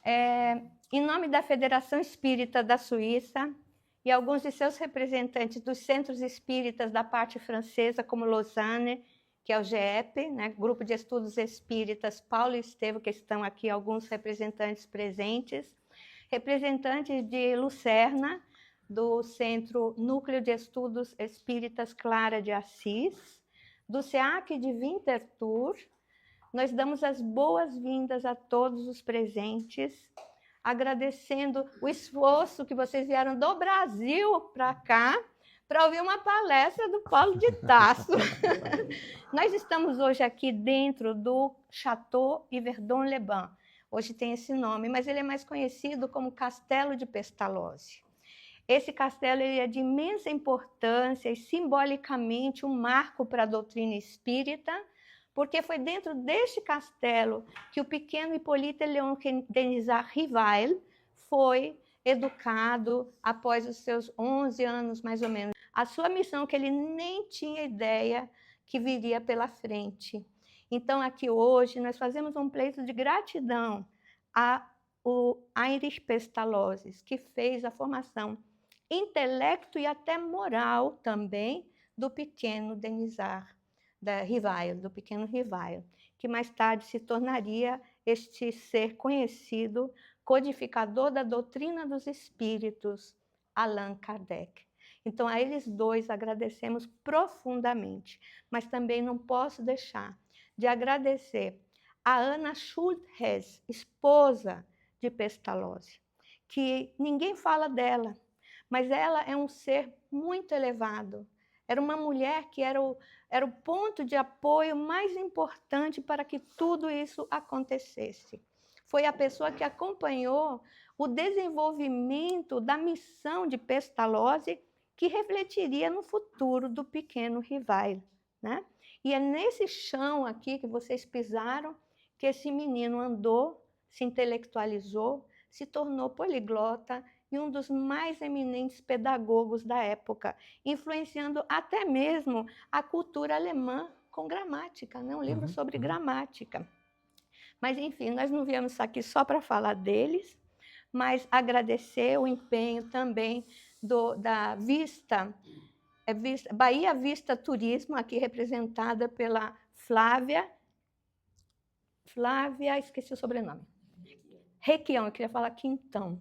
Em nome da Federação Espírita da Suíça e alguns de seus representantes dos centros espíritas da parte francesa, como Lausanne, que é o GEP, né, Grupo de Estudos Espíritas Paulo e Estevam, que estão aqui, alguns representantes presentes, representantes de Lucerna, do Centro Núcleo de Estudos Espíritas Clara de Assis, do SEAC de Winterthur. Nós damos as boas-vindas a todos os presentes, agradecendo o esforço que vocês vieram do Brasil para cá, para ouvir uma palestra do Paulo de Tarso. Nós estamos hoje aqui dentro do Château Yverdon-les-Bains. Hoje tem esse nome, mas ele é mais conhecido como Castelo de Pestalozzi. Esse castelo ele é de imensa importância e simbolicamente um marco para a doutrina espírita, porque foi dentro deste castelo que o pequeno Hippolyte Léon Denisard Rivail foi educado após os seus 11 anos, mais ou menos. A sua missão, que ele nem tinha ideia que viria pela frente. Então, aqui hoje, nós fazemos um pleito de gratidão ao Heinrich Pestalozzi, que fez a formação intelecto e até moral também do pequeno Denisard Rivail, do pequeno Rivail, que mais tarde se tornaria este ser conhecido, codificador da doutrina dos espíritos, Allan Kardec. Então, a eles dois agradecemos profundamente, mas também não posso deixar de agradecer a Anna Schulthess, esposa de Pestalozzi, que ninguém fala dela, mas ela é um ser muito elevado. Era uma mulher que era o ponto de apoio mais importante para que tudo isso acontecesse. Foi a pessoa que acompanhou o desenvolvimento da missão de Pestalozzi, que refletiria no futuro do pequeno Rivail, né? E é nesse chão aqui que vocês pisaram que esse menino andou, se intelectualizou, se tornou poliglota e um dos mais eminentes pedagogos da época, influenciando até mesmo a cultura alemã com gramática, né? Um livro sobre gramática. Mas, enfim, nós não viemos aqui só para falar deles, mas agradecer o empenho também da Bahia Vista Turismo, aqui representada pela Flávia, esqueci o sobrenome, Requião, eu queria falar Quintão.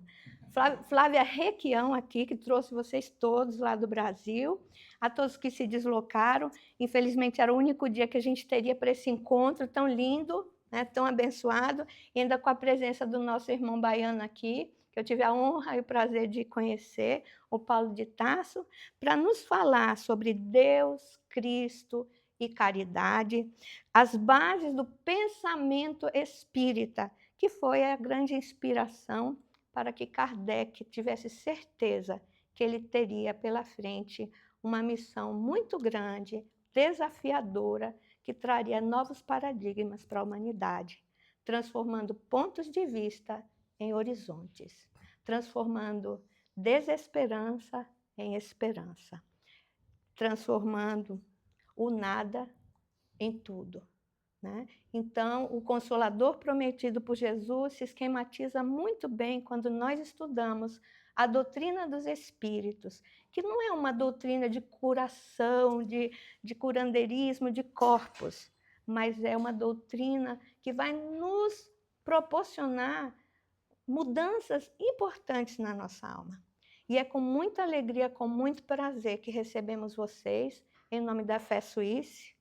Flávia Requião aqui, que trouxe vocês todos lá do Brasil, a todos que se deslocaram. Infelizmente, era o único dia que a gente teria para esse encontro tão lindo, né, tão abençoado, e ainda com a presença do nosso irmão baiano aqui, que eu tive a honra e o prazer de conhecer, o Paulo de Tarso, para nos falar sobre Deus, Cristo e caridade, as bases do pensamento espírita, que foi a grande inspiração para que Kardec tivesse certeza que ele teria pela frente uma missão muito grande, desafiadora, que traria novos paradigmas para a humanidade, transformando pontos de vista em horizontes, transformando desesperança em esperança, transformando o nada em tudo, né? Então, o Consolador prometido por Jesus se esquematiza muito bem quando nós estudamos a doutrina dos espíritos, que não é uma doutrina de curação, de curandeirismo de corpos, mas é uma doutrina que vai nos proporcionar mudanças importantes na nossa alma. E é com muita alegria, com muito prazer que recebemos vocês, em nome da Fé Suíça,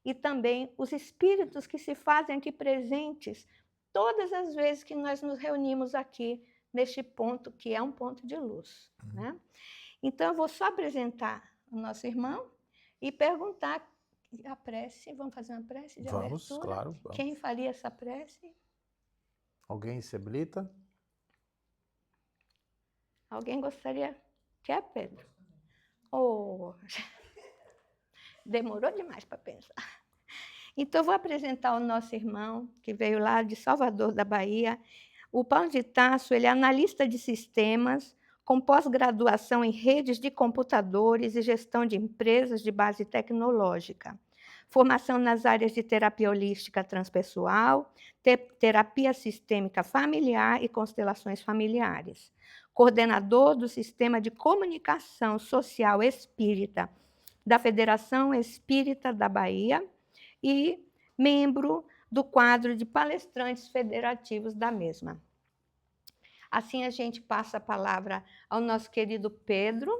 e também os espíritos que se fazem aqui presentes todas as vezes que nós nos reunimos aqui neste ponto, que é um ponto de luz, né? Então, eu vou só apresentar o nosso irmão e perguntar a prece. Vamos fazer uma prece de abertura? Claro. Vamos. Quem faria essa prece? Alguém se habilita? Alguém gostaria? Quer, Pedro? Oh, demorou demais para pensar. Então, eu vou apresentar o nosso irmão, que veio lá de Salvador, da Bahia. O Paulo de Tarso, ele é analista de sistemas, com pós-graduação em redes de computadores e gestão de empresas de base tecnológica. formação nas áreas de terapia holística transpessoal, terapia sistêmica familiar e constelações familiares. Coordenador do Sistema de Comunicação Social Espírita da Federação Espírita da Bahia e membro do quadro de palestrantes federativos da mesma. Assim, a gente passa a palavra ao nosso querido Pedro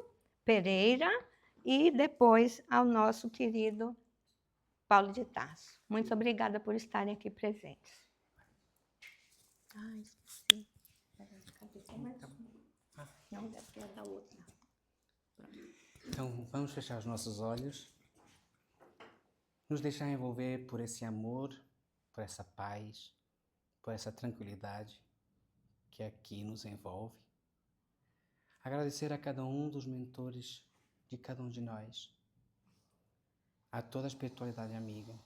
Pereira e depois ao nosso querido Paulo de Tarso. Muito obrigada por estarem aqui presentes. Esqueci. Não, deve ter da outra. Então, vamos fechar os nossos olhos, nos deixar envolver por esse amor, por essa paz, por essa tranquilidade que aqui nos envolve. Agradecer a cada um dos mentores de cada um de nós, a toda a espiritualidade amiga,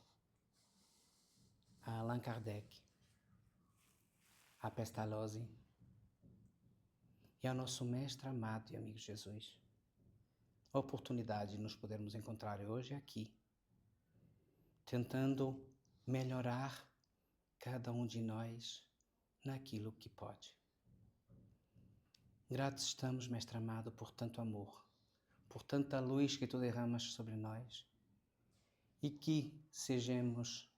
a Allan Kardec, a Pestalozzi e ao nosso mestre amado e amigo Jesus. A oportunidade de nos podermos encontrar hoje aqui, tentando melhorar cada um de nós naquilo que pode. Gratos estamos, mestre amado, por tanto amor, por tanta luz que tu derramas sobre nós, e que sejamos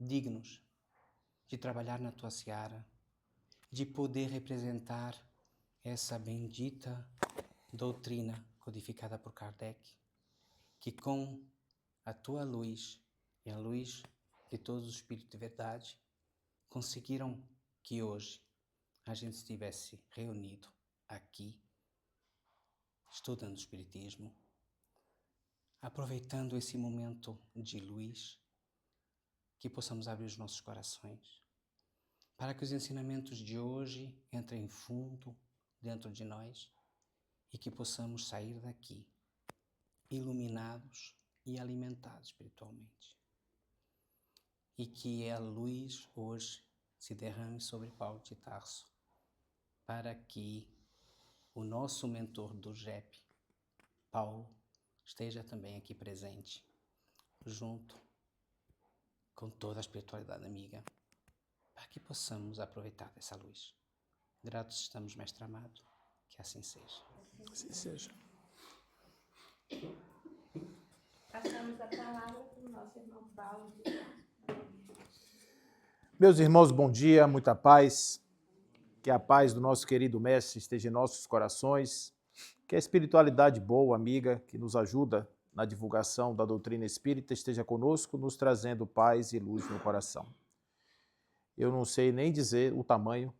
dignos de trabalhar na tua seara, de poder representar essa bendita doutrina codificada por Kardec, que com a tua luz e a luz de todos os espíritos de verdade conseguiram que hoje a gente estivesse reunido aqui, estudando o Espiritismo, aproveitando esse momento de luz, que possamos abrir os nossos corações, para que os ensinamentos de hoje entrem fundo dentro de nós e que possamos sair daqui iluminados e alimentados espiritualmente. E que a luz hoje se derrame sobre Paulo de Tarso, para que o nosso mentor do JEP, Paulo, esteja também aqui presente, junto com toda a espiritualidade amiga, para que possamos aproveitar dessa luz. Gratos estamos, mestre amado, que assim seja. Assim seja. Passamos a palavra para o nosso irmão Paulo de Tarso. Meus irmãos, bom dia, muita paz. Que a paz do nosso querido Mestre esteja em nossos corações. Que a espiritualidade boa, amiga, que nos ajuda na divulgação da doutrina espírita, esteja conosco, nos trazendo paz e luz no coração. Eu não sei nem dizer o tamanho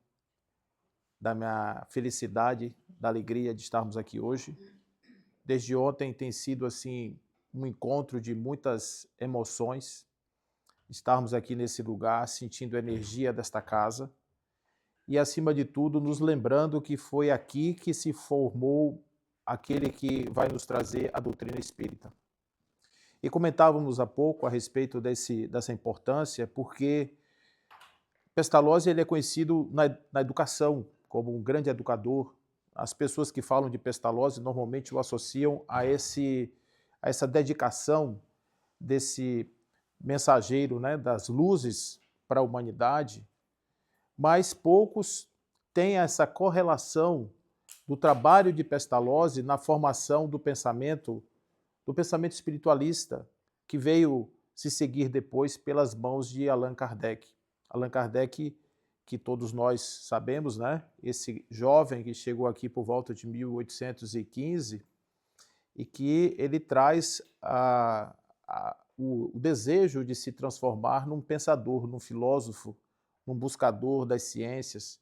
da minha felicidade, da alegria de estarmos aqui hoje. Desde ontem tem sido assim um encontro de muitas emoções. Estarmos aqui nesse lugar, sentindo a energia desta casa e, acima de tudo, nos lembrando que foi aqui que se formou aquele que vai nos trazer a doutrina espírita. E comentávamos há pouco a respeito dessa importância, porque Pestalozzi ele é conhecido na educação como um grande educador. As pessoas que falam de Pestalozzi normalmente o associam a essa dedicação desse mensageiro, né, das luzes para a humanidade, mas poucos têm essa correlação do trabalho de Pestalozzi na formação do pensamento espiritualista, que veio se seguir depois pelas mãos de Allan Kardec. Allan Kardec, que todos nós sabemos, né? Esse jovem que chegou aqui por volta de 1815 e que ele traz o desejo de se transformar num pensador, num filósofo, num buscador das ciências.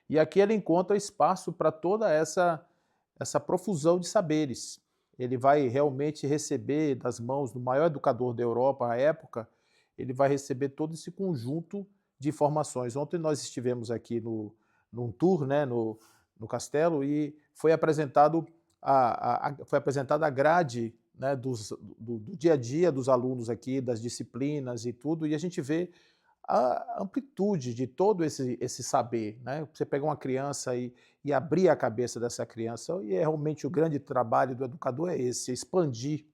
E aqui ele encontra espaço para toda essa profusão de saberes. Ele vai realmente receber das mãos do maior educador da Europa à época, ele vai receber todo esse conjunto de informações. Ontem nós estivemos aqui num tour, né, no castelo, e foi apresentado a grade, né, do dia a dia dos alunos aqui, das disciplinas e tudo, e a gente vê a amplitude de todo esse saber, né? Você pegar uma criança e abrir a cabeça dessa criança, e realmente o grande trabalho do educador é esse, expandir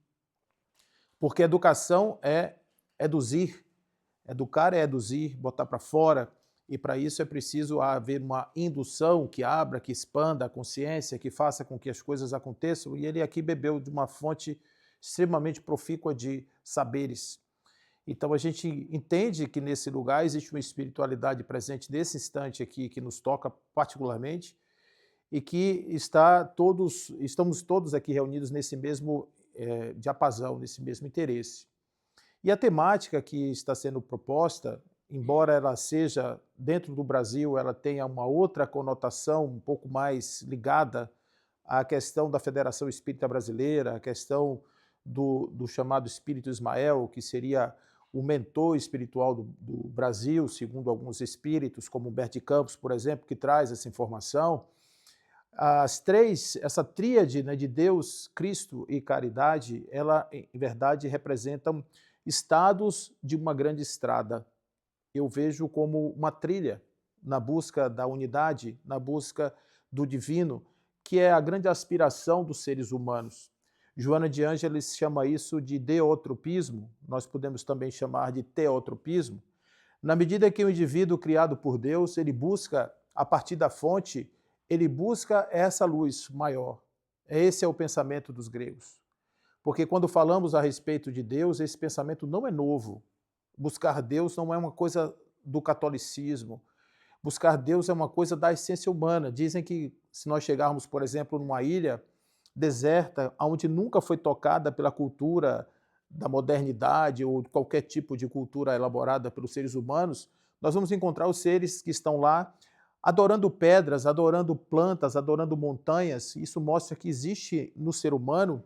Porque educação é eduzir. Educar é eduzir, botar para fora, e para isso é preciso haver uma indução que abra, que expanda a consciência, que faça com que as coisas aconteçam. E ele aqui bebeu de uma fonte extremamente profícua de saberes. Então a gente entende que nesse lugar existe uma espiritualidade presente nesse instante aqui, que nos toca particularmente, e que estamos todos aqui reunidos nesse mesmo diapasão, nesse mesmo interesse. E a temática que está sendo proposta, embora ela seja dentro do Brasil, ela tenha uma outra conotação um pouco mais ligada à questão da Federação Espírita Brasileira, a questão do chamado Espírito Ismael, que seria o mentor espiritual do Brasil, segundo alguns espíritos, como Humberto de Campos, por exemplo, que traz essa informação. Essa tríade, né, de Deus, Cristo e caridade, ela, em verdade, representam estados de uma grande estrada. Eu vejo como uma trilha na busca da unidade, na busca do divino, que é a grande aspiração dos seres humanos. Joana de Ângeles chama isso de deotropismo, nós podemos também chamar de teotropismo. Na medida que o indivíduo criado por Deus, ele busca, a partir da fonte, ele busca essa luz maior. Esse é o pensamento dos gregos. Porque quando falamos a respeito de Deus, esse pensamento não é novo. Buscar Deus não é uma coisa do catolicismo. Buscar Deus é uma coisa da essência humana. Dizem que se nós chegarmos, por exemplo, numa ilha deserta, onde nunca foi tocada pela cultura da modernidade ou qualquer tipo de cultura elaborada pelos seres humanos, nós vamos encontrar os seres que estão lá adorando pedras, adorando plantas, adorando montanhas. Isso mostra que existe no ser humano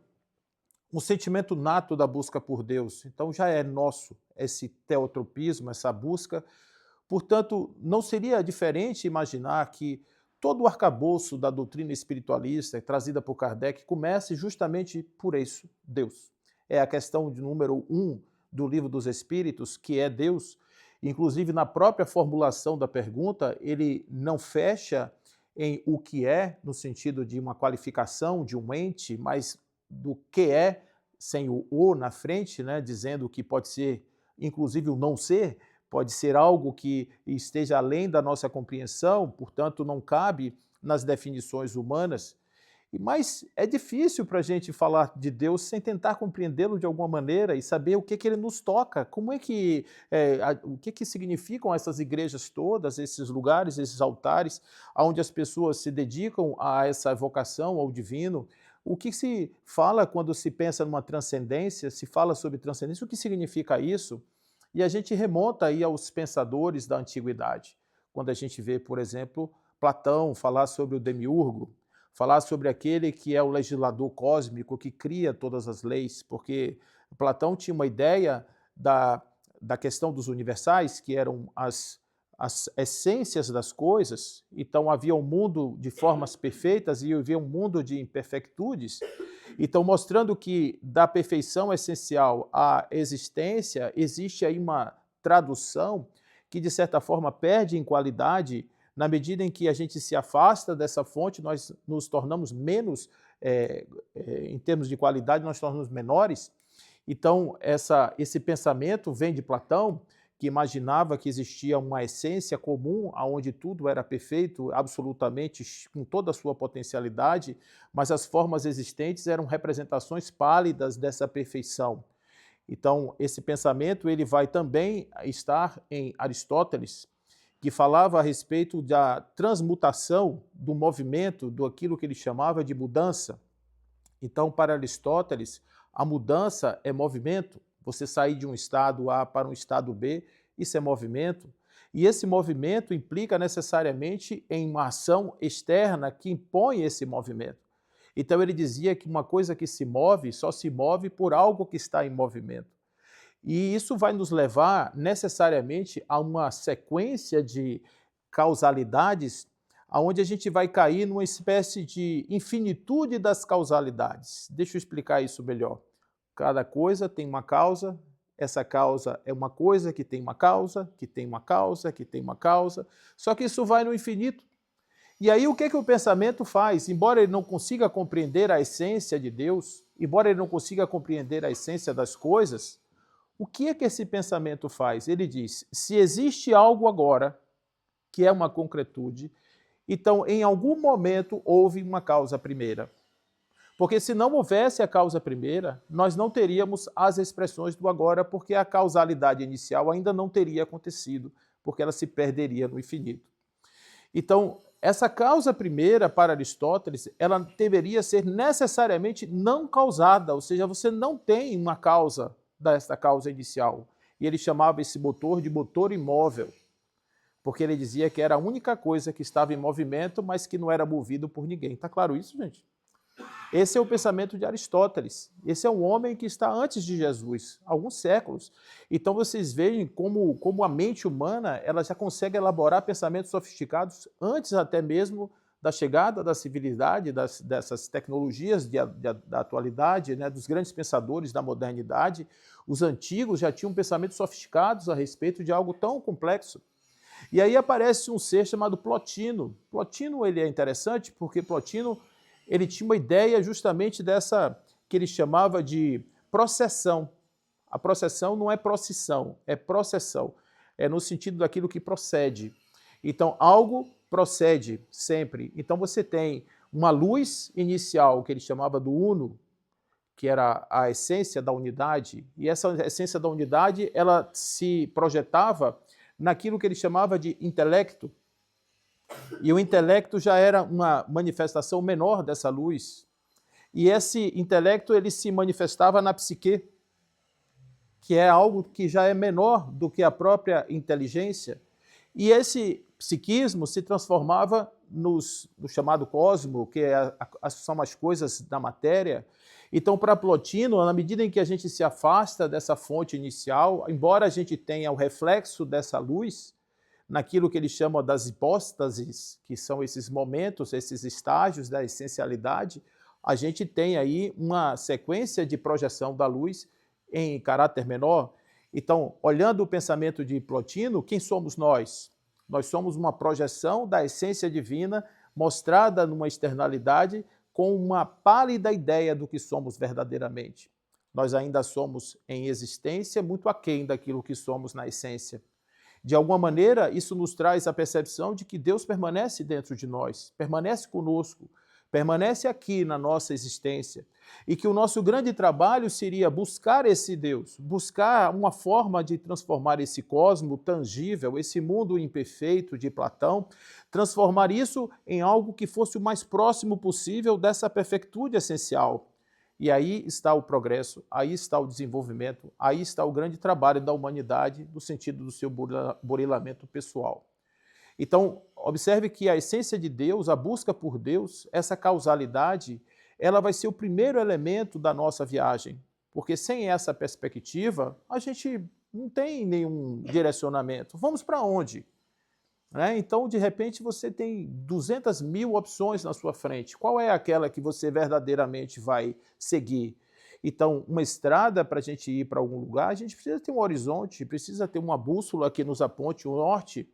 um sentimento nato da busca por Deus. Então já é nosso esse teotropismo, essa busca. Portanto, não seria diferente imaginar que todo o arcabouço da doutrina espiritualista trazida por Kardec comece justamente por isso, Deus. É a questão de número 1 do Livro dos Espíritos, que é Deus. Inclusive, na própria formulação da pergunta, ele não fecha em o que é, no sentido de uma qualificação de um ente, mas do que é, sem o "o" na frente, né, dizendo que pode ser, inclusive, o não ser, pode ser algo que esteja além da nossa compreensão, portanto, não cabe nas definições humanas. Mas é difícil para a gente falar de Deus sem tentar compreendê-lo de alguma maneira e saber o que ele nos toca, como é que, o que significam essas igrejas todas, esses lugares, esses altares, onde as pessoas se dedicam a essa evocação ao divino. O que se fala quando se pensa numa transcendência, se fala sobre transcendência, o que significa isso? E a gente remonta aí aos pensadores da antiguidade, quando a gente vê, por exemplo, Platão falar sobre o demiurgo, falar sobre aquele que é o legislador cósmico que cria todas as leis, porque Platão tinha uma ideia da questão dos universais, que eram as essências das coisas. Então havia um mundo de formas perfeitas e havia um mundo de imperfectudes. Então, mostrando que da perfeição essencial à existência, existe aí uma tradução que, de certa forma, perde em qualidade. Na medida em que a gente se afasta dessa fonte, nós nos tornamos menos, em termos de qualidade, nós tornamos menores. Então, esse pensamento vem de Platão, que imaginava que existia uma essência comum, onde tudo era perfeito, absolutamente, com toda a sua potencialidade, mas as formas existentes eram representações pálidas dessa perfeição. Então, esse pensamento ele vai também estar em Aristóteles, que falava a respeito da transmutação do movimento, daquilo que ele chamava de mudança. Então, para Aristóteles, a mudança é movimento. Você sair de um estado A para um estado B, isso é movimento. E esse movimento implica necessariamente em uma ação externa que impõe esse movimento. Então ele dizia que uma coisa que se move só se move por algo que está em movimento. E isso vai nos levar necessariamente a uma sequência de causalidades, onde a gente vai cair numa espécie de infinitude das causalidades. Deixa eu explicar isso melhor. Cada coisa tem uma causa, essa causa é uma coisa que tem uma causa, que tem uma causa, que tem uma causa, só que isso vai no infinito. E aí o que o pensamento faz? Embora ele não consiga compreender a essência de Deus, embora ele não consiga compreender a essência das coisas, o que é que esse pensamento faz? Ele diz, se existe algo agora, que é uma concretude, então em algum momento houve uma causa primeira. Porque se não houvesse a causa primeira, nós não teríamos as expressões do agora, porque a causalidade inicial ainda não teria acontecido, porque ela se perderia no infinito. Então, essa causa primeira, para Aristóteles, ela deveria ser necessariamente não causada, ou seja, você não tem uma causa desta causa inicial. E ele chamava esse motor de motor imóvel, porque ele dizia que era a única coisa que estava em movimento, mas que não era movido por ninguém. Está claro isso, gente? Esse é o pensamento de Aristóteles. Esse é um homem que está antes de Jesus, alguns séculos. Então vocês veem como a mente humana ela já consegue elaborar pensamentos sofisticados antes até mesmo da chegada da civilidade, dessas tecnologias da atualidade, né, dos grandes pensadores da modernidade. Os antigos já tinham pensamentos sofisticados a respeito de algo tão complexo. E aí aparece um ser chamado Plotino. Plotino ele é interessante porque Plotino ele tinha uma ideia justamente dessa, que ele chamava de processão. A processão não é procissão, é processão. É no sentido daquilo que procede. Então, algo procede sempre. Então, você tem uma luz inicial, que ele chamava do uno, que era a essência da unidade, e essa essência da unidade, ela se projetava naquilo que ele chamava de intelecto. E o intelecto já era uma manifestação menor dessa luz. E esse intelecto ele se manifestava na psique, que é algo que já é menor do que a própria inteligência. E esse psiquismo se transformava no chamado cosmo, que são as coisas da matéria. Então, para Plotino, na medida em que a gente se afasta dessa fonte inicial, embora a gente tenha o reflexo dessa luz, naquilo que ele chama das hipóstases, que são esses momentos, esses estágios da essencialidade, a gente tem aí uma sequência de projeção da luz em caráter menor. Então, olhando o pensamento de Plotino, quem somos nós? Nós somos uma projeção da essência divina mostrada numa externalidade com uma pálida ideia do que somos verdadeiramente. Nós ainda somos em existência muito aquém daquilo que somos na essência. De alguma maneira, isso nos traz a percepção de que Deus permanece dentro de nós, permanece conosco, permanece aqui na nossa existência. E que o nosso grande trabalho seria buscar esse Deus, buscar uma forma de transformar esse cosmo tangível, esse mundo imperfeito de Platão, transformar isso em algo que fosse o mais próximo possível dessa perfeitude essencial. E aí está o progresso, aí está o desenvolvimento, aí está o grande trabalho da humanidade no sentido do seu burilamento pessoal. Então, observe que a essência de Deus, a busca por Deus, essa causalidade, ela vai ser o primeiro elemento da nossa viagem, porque sem essa perspectiva, a gente não tem nenhum direcionamento. Vamos para onde? Então, de repente, você tem 200 mil opções na sua frente. Qual é aquela que você verdadeiramente vai seguir? Então, uma estrada para a gente ir para algum lugar, a gente precisa ter um horizonte, precisa ter uma bússola que nos aponte o norte.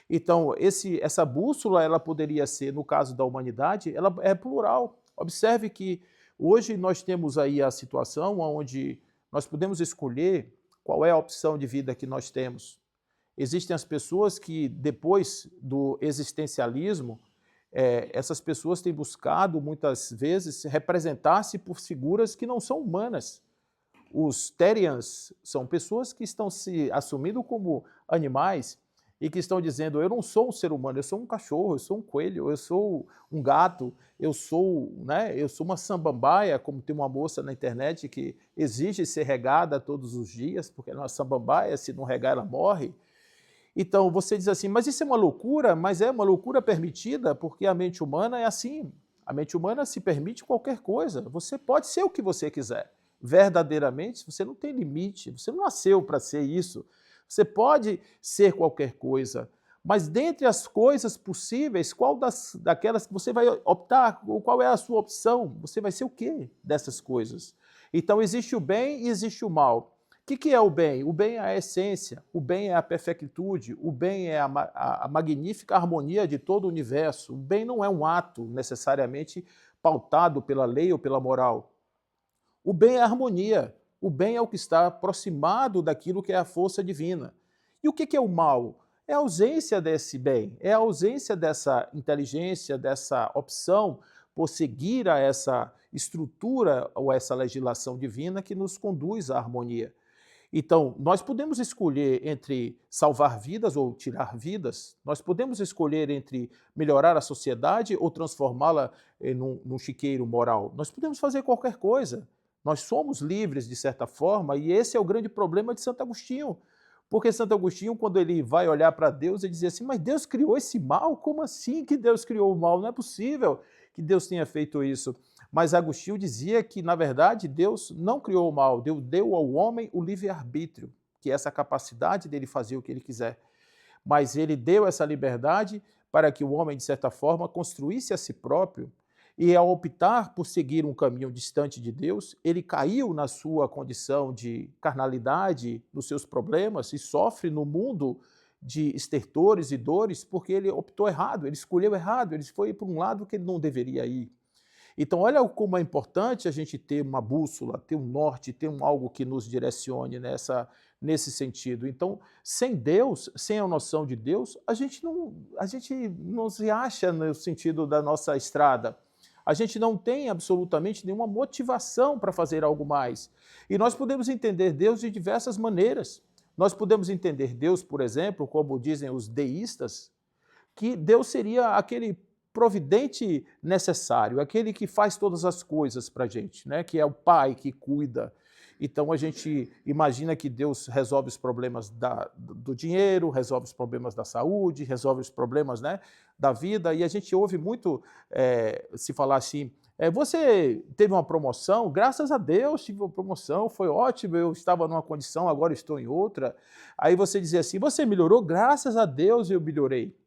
Então, essa bússola, ela poderia ser, no caso da humanidade, ela é plural. Observe que hoje nós temos aí a situação onde nós podemos escolher qual é a opção de vida que nós temos. Existem as pessoas que, depois do existencialismo, essas pessoas têm buscado, muitas vezes, representar-se por figuras que não são humanas. Os Therians são pessoas que estão se assumindo como animais e que estão dizendo, eu não sou um ser humano, eu sou um cachorro, eu sou um coelho, eu sou um gato, eu sou uma samambaia, como tem uma moça na internet que exige ser regada todos os dias, porque ela é uma samambaia, se não regar ela morre. Então, você diz assim, mas isso é uma loucura? Mas é uma loucura permitida, porque a mente humana é assim. A mente humana se permite qualquer coisa. Você pode ser o que você quiser. Verdadeiramente, você não tem limite. Você não nasceu para ser isso. Você pode ser qualquer coisa. Mas dentre as coisas possíveis, qual daquelas que você vai optar? Qual é a sua opção? Você vai ser o quê dessas coisas? Então, existe o bem e existe o mal. que é o bem? O bem é a essência, o bem é a perfectitude, o bem é a magnífica harmonia de todo o universo. O bem não é um ato necessariamente pautado pela lei ou pela moral. O bem é a harmonia, o bem é o que está aproximado daquilo que é a força divina. E o que é o mal? É a ausência desse bem, é a ausência dessa inteligência, dessa opção por seguir a essa estrutura ou essa legislação divina que nos conduz à harmonia. Então, nós podemos escolher entre salvar vidas ou tirar vidas, nós podemos escolher entre melhorar a sociedade ou transformá-la num chiqueiro moral. Nós podemos fazer qualquer coisa. Nós somos livres, de certa forma, e esse é o grande problema de Santo Agostinho. Porque Santo Agostinho, quando ele vai olhar para Deus, ele diz assim, mas Deus criou esse mal? Como assim que Deus criou o mal? Não é possível que Deus tenha feito isso. Mas Agostinho dizia que, na verdade, Deus não criou o mal, Deus deu ao homem o livre-arbítrio, que é essa capacidade dele fazer o que ele quiser. Mas ele deu essa liberdade para que o homem, de certa forma, construísse a si próprio, e ao optar por seguir um caminho distante de Deus, ele caiu na sua condição de carnalidade, nos seus problemas, e sofre no mundo de estertores e dores, porque ele optou errado, ele escolheu errado, ele foi por um lado que ele não deveria ir. Então, olha como é importante a gente ter uma bússola, ter um norte, ter algo que nos direcione nesse sentido. Então, sem Deus, sem a noção de Deus, a gente não se acha no sentido da nossa estrada. A gente não tem absolutamente nenhuma motivação para fazer algo mais. E nós podemos entender Deus de diversas maneiras. Nós podemos entender Deus, por exemplo, como dizem os deístas, que Deus seria aquele providente necessário, aquele que faz todas as coisas para a gente, né? Que é o pai que cuida. Então a gente imagina que Deus resolve os problemas do dinheiro, resolve os problemas da saúde, resolve os problemas, né, da vida, e a gente ouve muito se falar assim, você teve uma promoção? Graças a Deus tive uma promoção, foi ótimo, eu estava numa condição, agora estou em outra. Aí você dizia assim, você melhorou? Graças a Deus eu melhorei.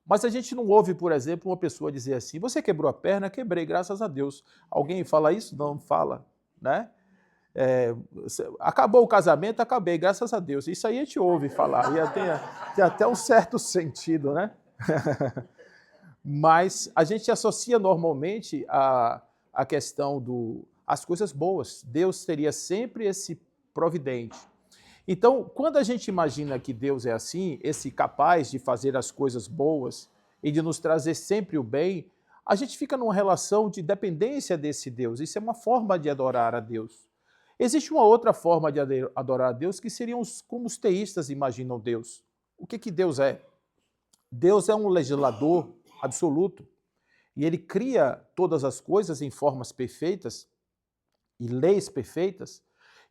Mas a gente não ouve, por exemplo, uma pessoa dizer assim, você quebrou a perna? Quebrei, graças a Deus. Alguém fala isso? Não fala, né? Acabou o casamento? Acabei, graças a Deus. Isso aí a gente ouve falar, e tem até um certo sentido, né? Mas a gente associa normalmente a questão as coisas boas. Deus seria sempre esse providente. Então, quando a gente imagina que Deus é assim, esse capaz de fazer as coisas boas e de nos trazer sempre o bem, a gente fica numa relação de dependência desse Deus. Isso é uma forma de adorar a Deus. Existe uma outra forma de adorar a Deus que seriam como os teístas imaginam Deus. O que Deus é? Deus é um legislador absoluto e ele cria todas as coisas em formas perfeitas e leis perfeitas.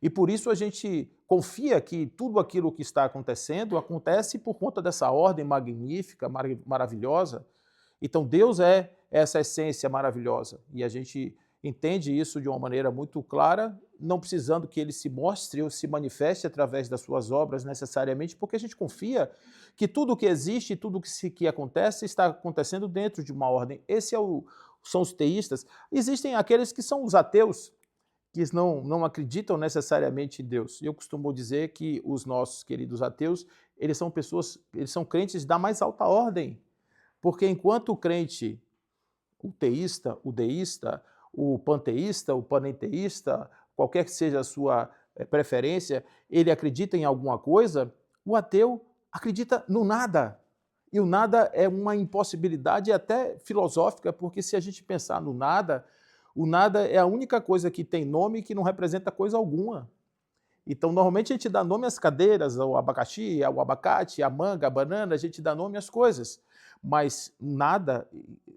E por isso a gente confia que tudo aquilo que está acontecendo acontece por conta dessa ordem magnífica, maravilhosa. Então Deus é essa essência maravilhosa e a gente entende isso de uma maneira muito clara, não precisando que ele se mostre ou se manifeste através das suas obras necessariamente, porque a gente confia que tudo que existe, tudo que acontece, está acontecendo dentro de uma ordem. São os teístas. Existem aqueles que são os ateus, que não acreditam necessariamente em Deus. Eu costumo dizer que os nossos queridos ateus, eles são crentes da mais alta ordem, porque enquanto o crente, o teísta, o deísta, o panteísta, o panenteísta, qualquer que seja a sua preferência, ele acredita em alguma coisa, o ateu acredita no nada. E o nada é uma impossibilidade até filosófica, porque se a gente pensar no nada, o nada é a única coisa que tem nome e que não representa coisa alguma. Então, normalmente a gente dá nome às cadeiras, ao abacaxi, ao abacate, à manga, à banana, a gente dá nome às coisas. Mas nada,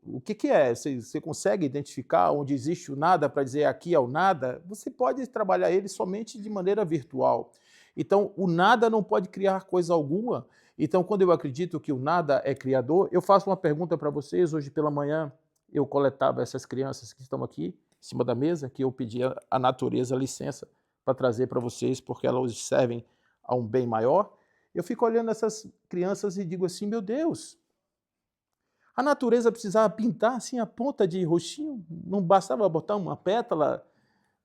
o que é? Você consegue identificar onde existe o nada para dizer aqui é o nada? Você pode trabalhar ele somente de maneira virtual. Então, o nada não pode criar coisa alguma. Então, quando eu acredito que o nada é criador, eu faço uma pergunta para vocês. Hoje pela manhã, eu coletava essas crianças que estão aqui, em cima da mesa, que eu pedia à natureza licença para trazer para vocês, porque elas servem a um bem maior. Eu fico olhando essas crianças e digo assim, meu Deus, a natureza precisava pintar assim a ponta de roxinho? Não bastava botar uma pétala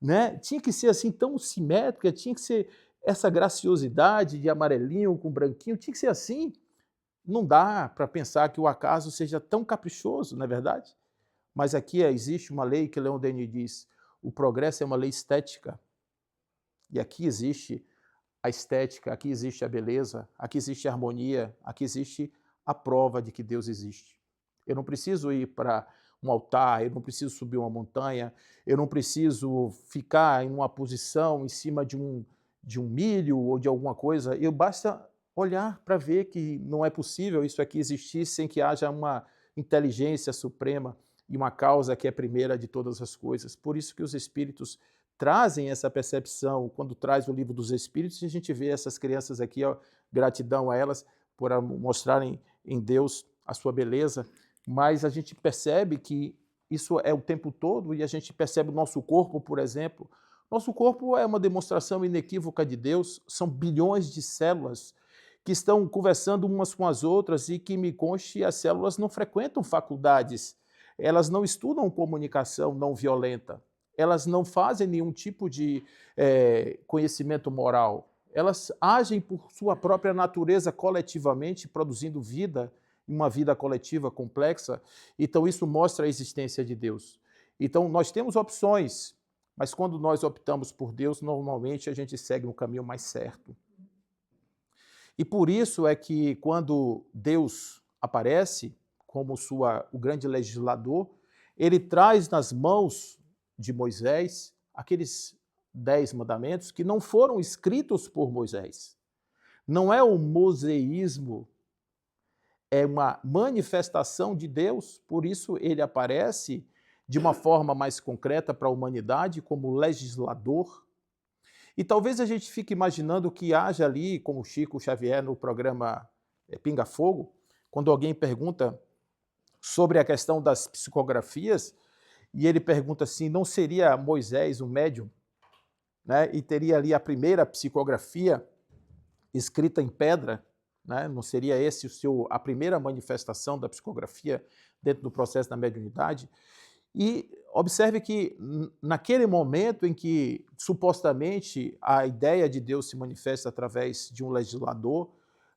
né? Tinha que ser assim tão simétrica, tinha que ser essa graciosidade de amarelinho com branquinho, tinha que ser assim. Não dá para pensar que o acaso seja tão caprichoso, não é verdade? Mas aqui existe uma lei que Leon Denis diz, o progresso é uma lei estética. E aqui existe a estética, aqui existe a beleza, aqui existe a harmonia, aqui existe a prova de que Deus existe. Eu não preciso ir para um altar, eu não preciso subir uma montanha, eu não preciso ficar em uma posição em cima de um milho ou de alguma coisa, eu basta olhar para ver que não é possível isso aqui existir sem que haja uma inteligência suprema e uma causa que é primeira de todas as coisas. Por isso que os espíritos trazem essa percepção, quando traz o livro dos espíritos, a gente vê essas crianças aqui, ó, gratidão a elas por mostrarem em Deus a sua beleza, mas a gente percebe que isso é o tempo todo e a gente percebe o nosso corpo, por exemplo. Nosso corpo é uma demonstração inequívoca de Deus, são bilhões de células que estão conversando umas com as outras e que, me conste, as células não frequentam faculdades, elas não estudam comunicação não violenta, elas não fazem nenhum tipo de conhecimento moral, elas agem por sua própria natureza coletivamente, produzindo vida, uma vida coletiva complexa, então isso mostra a existência de Deus. Então nós temos opções, mas quando nós optamos por Deus, normalmente a gente segue um caminho mais certo. E por isso é que quando Deus aparece como o grande legislador, ele traz nas mãos de Moisés aqueles 10 mandamentos que não foram escritos por Moisés. Não é um moseísmo, é uma manifestação de Deus, por isso ele aparece de uma forma mais concreta para a humanidade como legislador. E talvez a gente fique imaginando que haja ali, como Chico Xavier no programa Pinga Fogo, quando alguém pergunta sobre a questão das psicografias, e ele pergunta assim, não seria Moisés um médium? Né? E teria ali a primeira psicografia escrita em pedra, né? Não seria esse a primeira manifestação da psicografia dentro do processo da mediunidade? E observe que naquele momento em que supostamente a ideia de Deus se manifesta através de um legislador,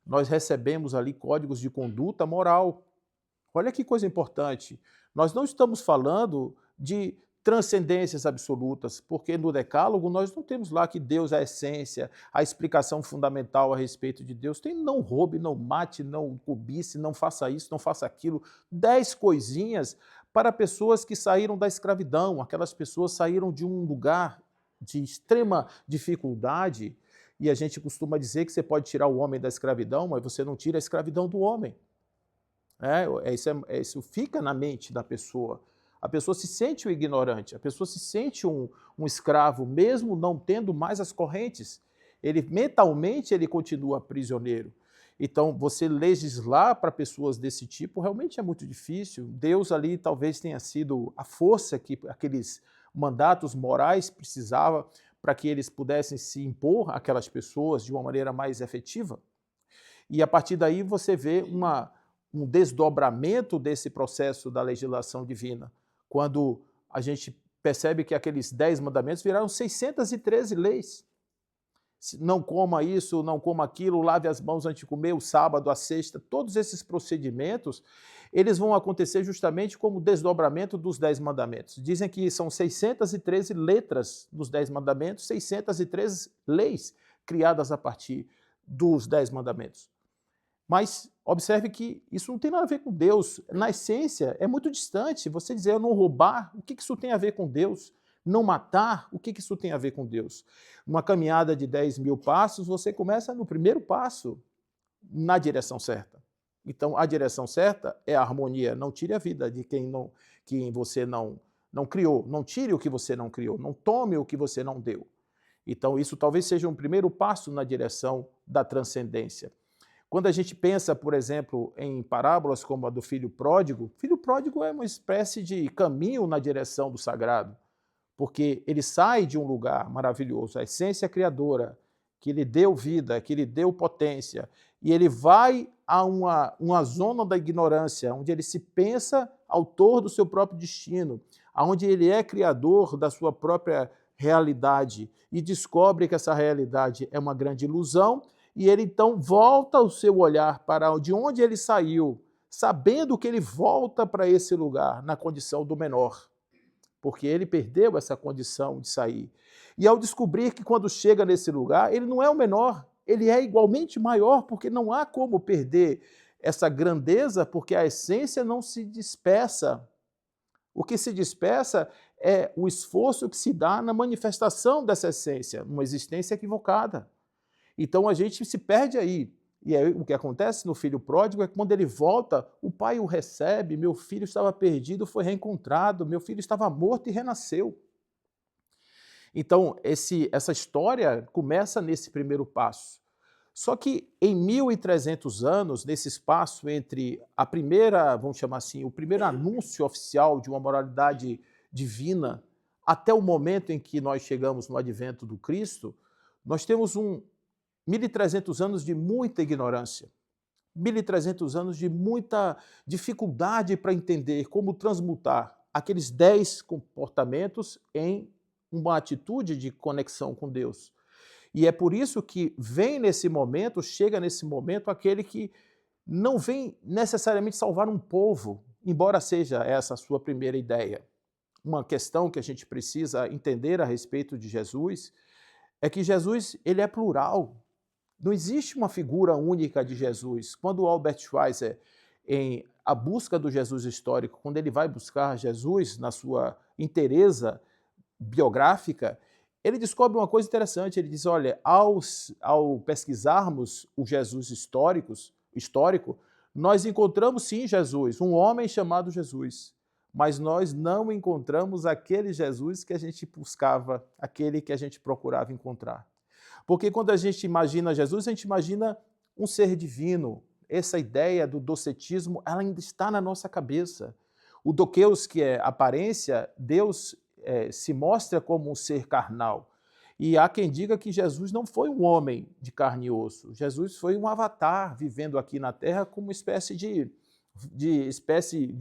nós recebemos ali códigos de conduta moral. Olha que coisa importante. Nós não estamos falando de transcendências absolutas, porque no Decálogo nós não temos lá que Deus é a essência, a explicação fundamental a respeito de Deus. Tem não roube, não mate, não cobice, não faça isso, não faça aquilo. 10 coisinhas para pessoas que saíram da escravidão, aquelas pessoas saíram de um lugar de extrema dificuldade, e a gente costuma dizer que você pode tirar o homem da escravidão, mas você não tira a escravidão do homem. Isso fica na mente da pessoa. A pessoa se sente um ignorante, a pessoa se sente um escravo, mesmo não tendo mais as correntes. Mentalmente ele continua prisioneiro. Então, você legislar para pessoas desse tipo realmente é muito difícil. Deus ali talvez tenha sido a força que aqueles mandatos morais precisavam para que eles pudessem se impor àquelas pessoas de uma maneira mais efetiva. E a partir daí você vê um desdobramento desse processo da legislação divina, quando a gente percebe que aqueles 10 mandamentos viraram 613 leis. Não coma isso, não coma aquilo, lave as mãos antes de comer, o sábado, a sexta, todos esses procedimentos, eles vão acontecer justamente como desdobramento dos 10 mandamentos. Dizem que são 613 letras dos 10 mandamentos, 613 leis criadas a partir dos 10 mandamentos. Mas observe que isso não tem nada a ver com Deus. Na essência, é muito distante. Você dizer eu não roubar, o que isso tem a ver com Deus? Não matar, o que isso tem a ver com Deus? Uma caminhada de 10.000 passos, você começa no primeiro passo, na direção certa. Então, a direção certa é a harmonia. Não tire a vida de quem você não criou. Não tire o que você não criou. Não tome o que você não deu. Então, isso talvez seja um primeiro passo na direção da transcendência. Quando a gente pensa, por exemplo, em parábolas como a do filho pródigo é uma espécie de caminho na direção do sagrado, porque ele sai de um lugar maravilhoso, a essência criadora, que lhe deu vida, que lhe deu potência, e ele vai a uma zona da ignorância, onde ele se pensa autor do seu próprio destino, onde ele é criador da sua própria realidade e descobre que essa realidade é uma grande ilusão, e ele então volta o seu olhar para de onde ele saiu, sabendo que ele volta para esse lugar na condição do menor, porque ele perdeu essa condição de sair. E ao descobrir que quando chega nesse lugar, ele não é o menor, ele é igualmente maior, porque não há como perder essa grandeza, porque a essência não se dispersa. O que se dispersa é o esforço que se dá na manifestação dessa essência, uma existência equivocada. Então a gente se perde aí. E aí, o que acontece no filho pródigo é que quando ele volta, o pai o recebe, meu filho estava perdido, foi reencontrado, meu filho estava morto e renasceu. Então, essa história começa nesse primeiro passo. Só que em 1300 anos, nesse espaço entre a primeira, vamos chamar assim, o primeiro anúncio oficial de uma moralidade divina, até o momento em que nós chegamos no advento do Cristo, nós temos 1300 anos de muita ignorância, 1300 anos de muita dificuldade para entender como transmutar aqueles 10 comportamentos em uma atitude de conexão com Deus. E é por isso que chega nesse momento aquele que não vem necessariamente salvar um povo, embora seja essa a sua primeira ideia. Uma questão que a gente precisa entender a respeito de Jesus é que Jesus ele é plural. Não existe uma figura única de Jesus. Quando o Albert Schweitzer, em A Busca do Jesus Histórico, quando ele vai buscar Jesus na sua inteireza biográfica, ele descobre uma coisa interessante. Ele diz, olha, ao pesquisarmos o Jesus histórico, nós encontramos sim Jesus, um homem chamado Jesus, mas nós não encontramos aquele Jesus que a gente buscava, aquele que a gente procurava encontrar. Porque quando a gente imagina Jesus, a gente imagina um ser divino. Essa ideia do docetismo, ela ainda está na nossa cabeça. O dokeus, que é aparência, Deus se mostra como um ser carnal. E há quem diga que Jesus não foi um homem de carne e osso. Jesus foi um avatar vivendo aqui na Terra como uma espécie de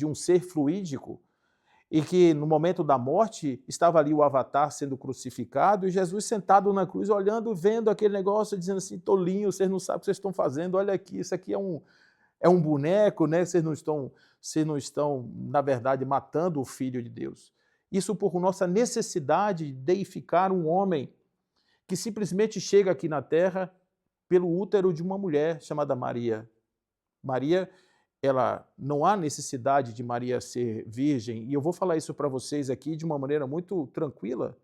um ser fluídico, e que no momento da morte estava ali o avatar sendo crucificado e Jesus sentado na cruz, olhando, vendo aquele negócio, dizendo assim, tolinho, vocês não sabem o que vocês estão fazendo, olha aqui, isso aqui é um boneco, né? Vocês não estão, na verdade, matando o Filho de Deus. Isso por nossa necessidade de deificar um homem que simplesmente chega aqui na Terra pelo útero de uma mulher chamada Maria. Maria, não há necessidade de Maria ser virgem, e eu vou falar isso para vocês aqui de uma maneira muito tranquila,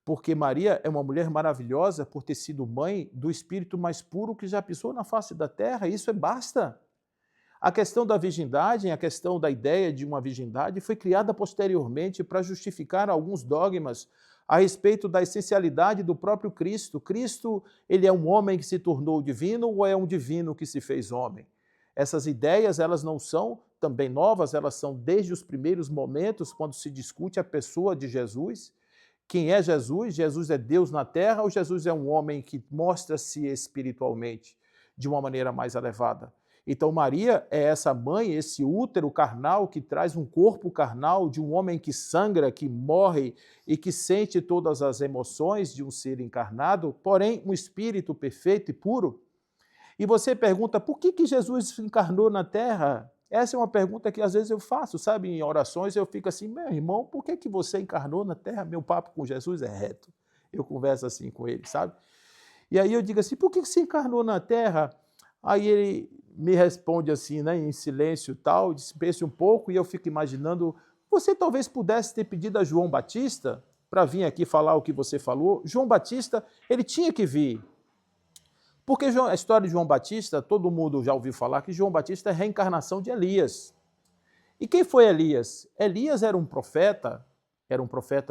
porque Maria é uma mulher maravilhosa por ter sido mãe do Espírito mais puro que já pisou na face da terra, e isso basta. A questão da virgindade, a questão da ideia de uma virgindade foi criada posteriormente para justificar alguns dogmas a respeito da essencialidade do próprio Cristo. Cristo, ele é um homem que se tornou divino ou é um divino que se fez homem? Essas ideias, elas não são também novas, elas são desde os primeiros momentos, quando se discute a pessoa de Jesus. Quem é Jesus? Jesus é Deus na terra ou Jesus é um homem que mostra-se espiritualmente de uma maneira mais elevada? Então Maria é essa mãe, esse útero carnal que traz um corpo carnal de um homem que sangra, que morre e que sente todas as emoções de um ser encarnado, porém um espírito perfeito e puro. E você pergunta, por que Jesus encarnou na Terra? Essa é uma pergunta que às vezes eu faço, sabe? Em orações eu fico assim, meu irmão, por que você encarnou na Terra? Meu papo com Jesus é reto. Eu converso assim com ele, sabe? E aí eu digo assim, por que você encarnou na Terra? Aí ele me responde assim, né, em silêncio e tal, pense um pouco, e eu fico imaginando, você talvez pudesse ter pedido a João Batista para vir aqui falar o que você falou. João Batista, ele tinha que vir. Porque a história de João Batista, todo mundo já ouviu falar que João Batista é a reencarnação de Elias. E quem foi Elias? Elias era um profeta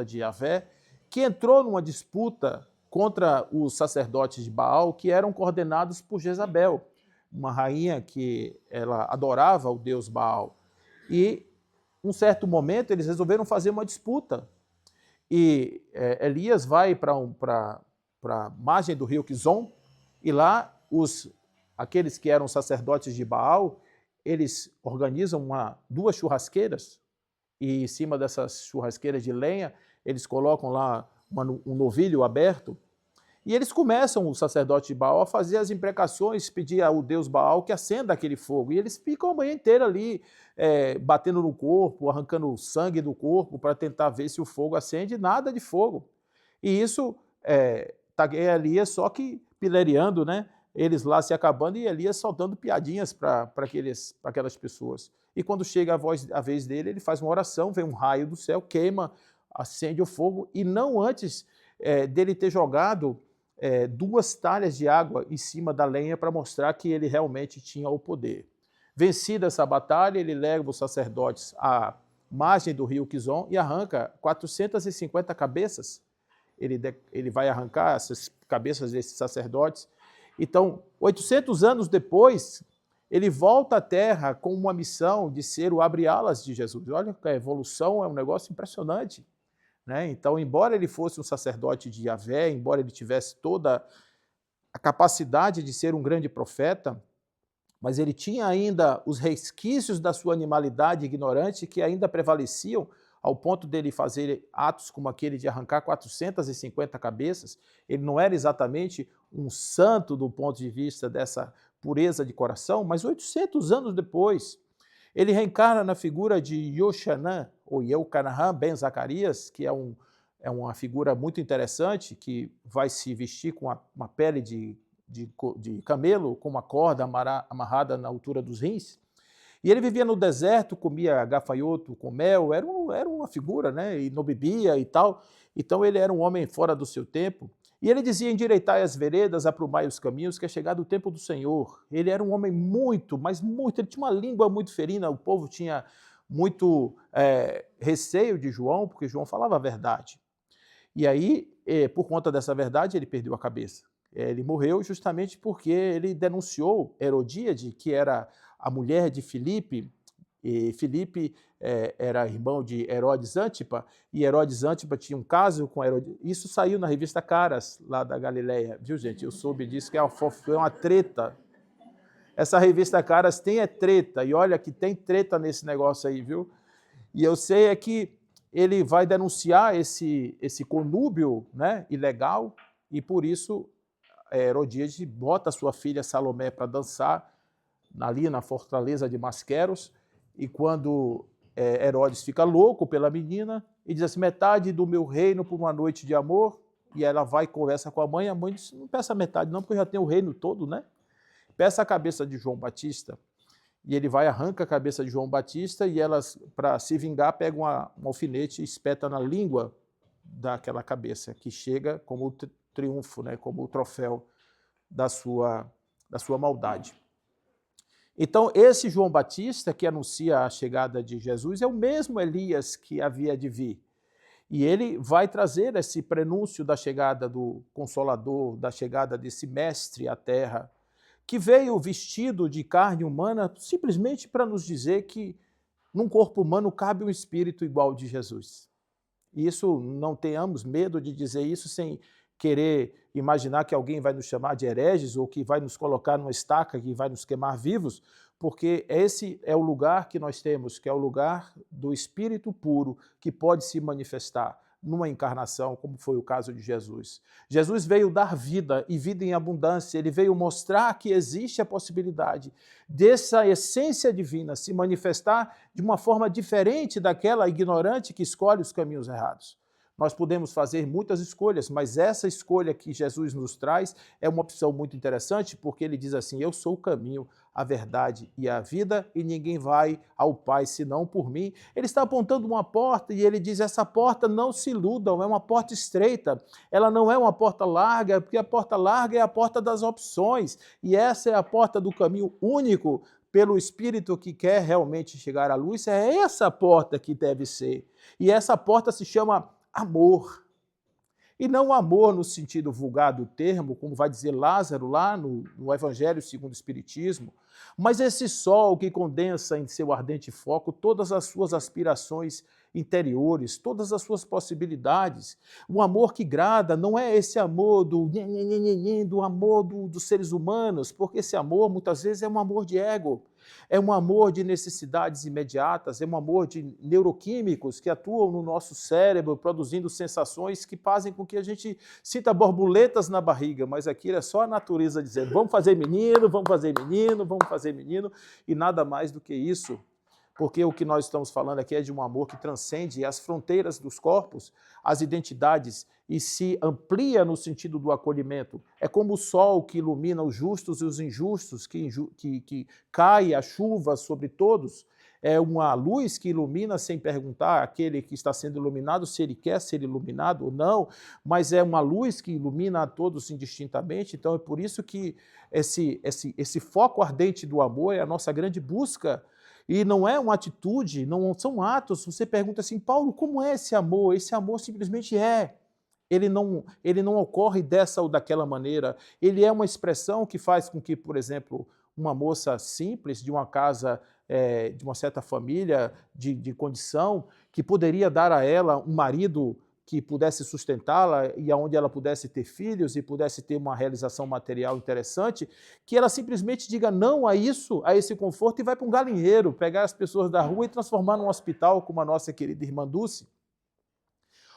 de Yahvé, que entrou numa disputa contra os sacerdotes de Baal, que eram coordenados por Jezabel, uma rainha que ela adorava o deus Baal. E, em um certo momento, eles resolveram fazer uma disputa. E Elias vai para a margem do rio Quizon, e lá, aqueles que eram sacerdotes de Baal, eles organizam 2 churrasqueiras, e em cima dessas churrasqueiras de lenha, eles colocam lá um novilho aberto, e eles começam, o sacerdote de Baal, a fazer as imprecações, pedir ao deus Baal que acenda aquele fogo. E eles ficam a manhã inteira ali, batendo no corpo, arrancando sangue do corpo, para tentar ver se o fogo acende, nada de fogo. E isso está Elias só que pileriando, né? Eles lá se acabando e Elias soltando piadinhas para aquelas pessoas. E quando chega a vez dele, ele faz uma oração, vem um raio do céu, queima, acende o fogo, e não antes dele ter jogado 2 talhas de água em cima da lenha para mostrar que ele realmente tinha o poder. Vencida essa batalha, ele leva os sacerdotes à margem do rio Quizon e arranca 450 cabeças. Ele vai arrancar essas cabeças desses sacerdotes. Então, 800 anos depois, ele volta à Terra com uma missão de ser o abre-alas de Jesus. Olha, a evolução é um negócio impressionante. Né? Então, embora ele fosse um sacerdote de Yahvé, embora ele tivesse toda a capacidade de ser um grande profeta, mas ele tinha ainda os resquícios da sua animalidade ignorante que ainda prevaleciam, ao ponto dele fazer atos como aquele de arrancar 450 cabeças. Ele não era exatamente um santo do ponto de vista dessa pureza de coração, mas 800 anos depois, ele reencarna na figura de Yoshanan, ou Yeucanahan ben Zacarias, que é uma figura muito interessante, que vai se vestir com uma pele de camelo, com uma corda amarrada na altura dos rins. E ele vivia no deserto, comia gafanhoto com mel, era uma figura, né? E não bebia e tal. Então ele era um homem fora do seu tempo. E ele dizia: endireitai as veredas, aprumai os caminhos, que é chegado o tempo do Senhor. Ele era um homem muito, mas muito, ele tinha uma língua muito ferina, o povo tinha muito receio de João, porque João falava a verdade. E aí, por conta dessa verdade, ele perdeu a cabeça. Ele morreu justamente porque ele denunciou Herodíade, que era a mulher de Filipe, e Filipe era irmão de Herodes Antipa, e Herodes Antipa tinha um caso com Herodes. Isso saiu na revista Caras, lá da Galileia, viu, gente? Eu soube disso, que foi uma treta. Essa revista Caras tem treta, e olha que tem treta nesse negócio aí, viu? E eu sei que ele vai denunciar esse conúbio, né, ilegal, e por isso Herodíade bota sua filha Salomé para dançar ali na fortaleza de Masqueros, e quando Herodes fica louco pela menina, e diz assim: metade do meu reino por uma noite de amor, e ela vai e conversa com a mãe diz: não peça metade não, porque eu já tenho o reino todo, né? Peça a cabeça de João Batista. E ele vai, arranca a cabeça de João Batista, e elas, para se vingar, pegam um alfinete e espeta na língua daquela cabeça, que chega como o triunfo, né, como o troféu da sua maldade. Então, esse João Batista, que anuncia a chegada de Jesus, é o mesmo Elias que havia de vir. E ele vai trazer esse prenúncio da chegada do Consolador, da chegada desse mestre à Terra, que veio vestido de carne humana simplesmente para nos dizer que num corpo humano cabe um espírito igual ao de Jesus. E isso, não tenhamos medo de dizer isso sem querer imaginar que alguém vai nos chamar de hereges ou que vai nos colocar numa estaca, que vai nos queimar vivos, porque esse é o lugar que nós temos, que é o lugar do Espírito puro que pode se manifestar numa encarnação, como foi o caso de Jesus. Jesus veio dar vida, e vida em abundância. Ele veio mostrar que existe a possibilidade dessa essência divina se manifestar de uma forma diferente daquela ignorante que escolhe os caminhos errados. Nós podemos fazer muitas escolhas, mas essa escolha que Jesus nos traz é uma opção muito interessante, porque ele diz assim: eu sou o caminho, a verdade e a vida, e ninguém vai ao Pai senão por mim. Ele está apontando uma porta e ele diz: essa porta, não se iludam, é uma porta estreita, ela não é uma porta larga, porque a porta larga é a porta das opções, e essa é a porta do caminho único pelo Espírito que quer realmente chegar à luz. É essa porta que deve ser, e essa porta se chama amor. E não amor no sentido vulgar do termo, como vai dizer Lázaro lá no Evangelho segundo o Espiritismo, mas esse sol que condensa em seu ardente foco todas as suas aspirações interiores, todas as suas possibilidades. O amor que grada não é esse amor do amor dos seres humanos, porque esse amor muitas vezes é um amor de ego. É um amor de necessidades imediatas, é um amor de neuroquímicos que atuam no nosso cérebro, produzindo sensações que fazem com que a gente sinta borboletas na barriga, mas aquilo é só a natureza dizendo, vamos fazer menino, vamos fazer menino, vamos fazer menino, e nada mais do que isso. Porque o que nós estamos falando aqui é de um amor que transcende as fronteiras dos corpos, as identidades, e se amplia no sentido do acolhimento. É como o sol que ilumina os justos e os injustos, que cai a chuva sobre todos. É uma luz que ilumina sem perguntar àquele que está sendo iluminado se ele quer ser iluminado ou não, mas é uma luz que ilumina a todos indistintamente. Então é por isso que esse foco ardente do amor é a nossa grande busca. E não é uma atitude, não são atos. Você pergunta assim, Paulo, como é esse amor? Esse amor simplesmente é. Ele não ocorre dessa ou daquela maneira. Ele é uma expressão que faz com que, por exemplo, uma moça simples, de uma casa, de uma certa família, de condição, que poderia dar a ela um marido que pudesse sustentá-la e aonde ela pudesse ter filhos e pudesse ter uma realização material interessante, que ela simplesmente diga não a isso, a esse conforto, e vai para um galinheiro, pegar as pessoas da rua e transformar num hospital, como a nossa querida irmã Dulce.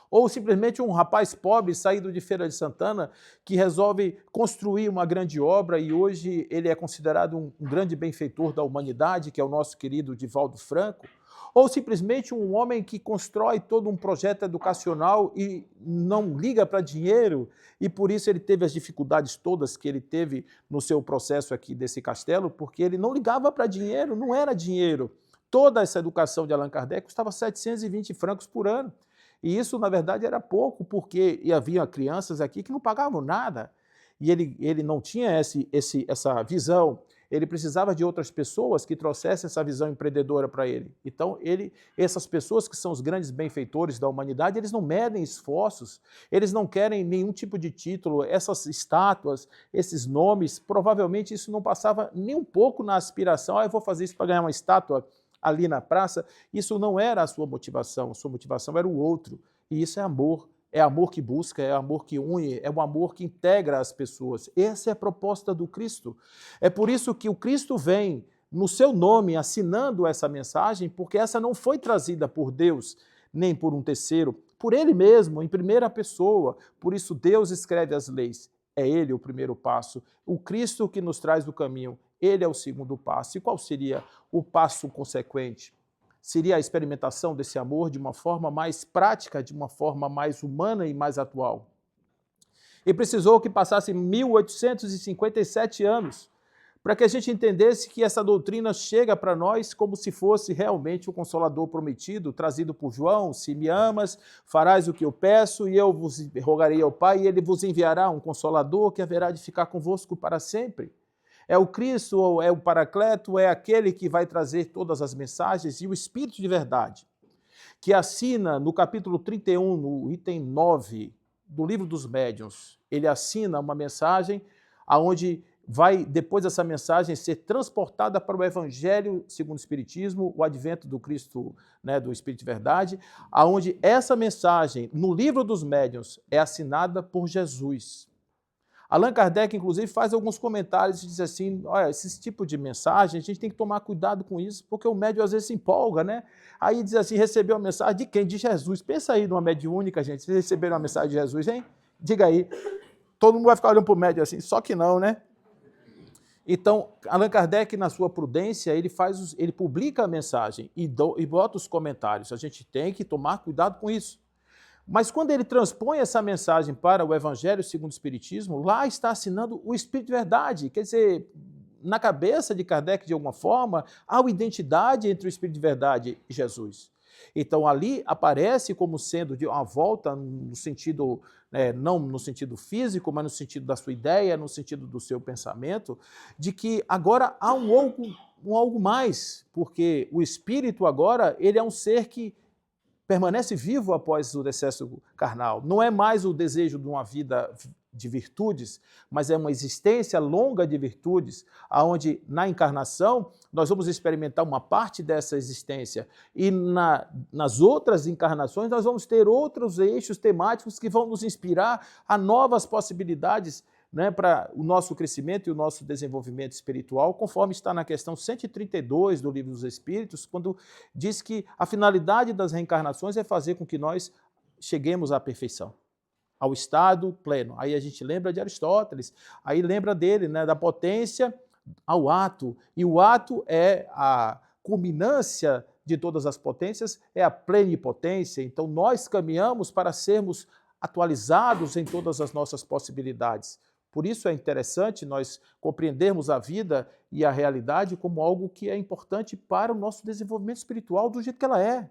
Ou simplesmente um rapaz pobre saído de Feira de Santana que resolve construir uma grande obra e hoje ele é considerado um grande benfeitor da humanidade, que é o nosso querido Divaldo Franco. Ou simplesmente um homem que constrói todo um projeto educacional e não liga para dinheiro, e por isso ele teve as dificuldades todas que ele teve no seu processo aqui desse castelo, porque ele não ligava para dinheiro, não era dinheiro. Toda essa educação de Allan Kardec custava 720 francos por ano. E isso, na verdade, era pouco, porque havia crianças aqui que não pagavam nada. E ele não tinha essa visão. Ele precisava de outras pessoas que trouxessem essa visão empreendedora para ele. Então, essas pessoas que são os grandes benfeitores da humanidade, eles não medem esforços, eles não querem nenhum tipo de título, essas estátuas, esses nomes, provavelmente isso não passava nem um pouco na aspiração, eu vou fazer isso para ganhar uma estátua ali na praça. Isso não era a sua motivação era o outro. E isso é amor que busca, é amor que une, é um amor que integra as pessoas. Essa é a proposta do Cristo. É por isso que o Cristo vem no seu nome assinando essa mensagem, porque essa não foi trazida por Deus, nem por um terceiro, por Ele mesmo, em primeira pessoa. Por isso Deus escreve as leis. É Ele o primeiro passo. O Cristo que nos traz o caminho, Ele é o segundo passo. E qual seria o passo consequente? Seria a experimentação desse amor de uma forma mais prática, de uma forma mais humana e mais atual. E precisou que passasse 1857 anos para que a gente entendesse que essa doutrina chega para nós como se fosse realmente o Consolador prometido, trazido por João. Se me amas, farás o que eu peço, e eu vos rogarei ao Pai, e Ele vos enviará um Consolador que haverá de ficar convosco para sempre. É o Cristo, ou é o Paracleto, é aquele que vai trazer todas as mensagens, e o Espírito de verdade, que assina no capítulo 31, no item 9 do Livro dos Médiuns, ele assina uma mensagem aonde vai, depois dessa mensagem, ser transportada para o Evangelho segundo o Espiritismo, o advento do Cristo, né, do Espírito de verdade, aonde essa mensagem, no Livro dos Médiuns, é assinada por Jesus. Allan Kardec, inclusive, faz alguns comentários e diz assim, olha, esse tipo de mensagem, a gente tem que tomar cuidado com isso, porque o médium às vezes se empolga, né? Aí diz assim, recebeu a mensagem de quem? De Jesus. Pensa aí numa mediúnica, gente, vocês receberam a mensagem de Jesus, hein? Diga aí. Todo mundo vai ficar olhando para o médium assim, só que não, né? Então, Allan Kardec, na sua prudência, ele publica a mensagem e bota os comentários. A gente tem que tomar cuidado com isso. Mas quando ele transpõe essa mensagem para o Evangelho segundo o Espiritismo, lá está assinando o Espírito de verdade. Quer dizer, na cabeça de Kardec, de alguma forma, há uma identidade entre o Espírito de verdade e Jesus. Então, ali aparece como sendo de uma volta no sentido, não no sentido físico, mas no sentido da sua ideia, no sentido do seu pensamento, de que agora há um algo mais, porque o Espírito agora, ele é um ser que permanece vivo após o decesso carnal. Não é mais o desejo de uma vida de virtudes, mas é uma existência longa de virtudes, onde na encarnação nós vamos experimentar uma parte dessa existência e nas outras encarnações nós vamos ter outros eixos temáticos que vão nos inspirar a novas possibilidades né, para o nosso crescimento e o nosso desenvolvimento espiritual, conforme está na questão 132 do Livro dos Espíritos, quando diz que a finalidade das reencarnações é fazer com que nós cheguemos à perfeição, ao estado pleno. Aí a gente lembra de Aristóteles, aí lembra dele, né, da potência ao ato, e o ato é a culminância de todas as potências, é a plenipotência. Então nós caminhamos para sermos atualizados em todas as nossas possibilidades. Por isso é interessante nós compreendermos a vida e a realidade como algo que é importante para o nosso desenvolvimento espiritual do jeito que ela é.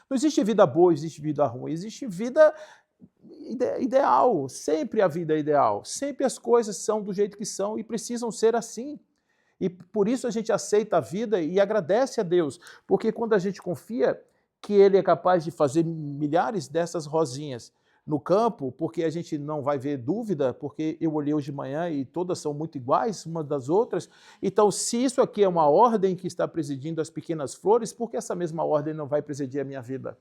Não existe vida boa, existe vida ruim, existe vida ideal, sempre a vida é ideal, sempre as coisas são do jeito que são e precisam ser assim. E por isso a gente aceita a vida e agradece a Deus, porque quando a gente confia que Ele é capaz de fazer milhares dessas rosinhas no campo, porque a gente não vai ver dúvida, porque eu olhei hoje de manhã e todas são muito iguais umas das outras. Então, se isso aqui é uma ordem que está presidindo as pequenas flores, por que essa mesma ordem não vai presidir a minha vida?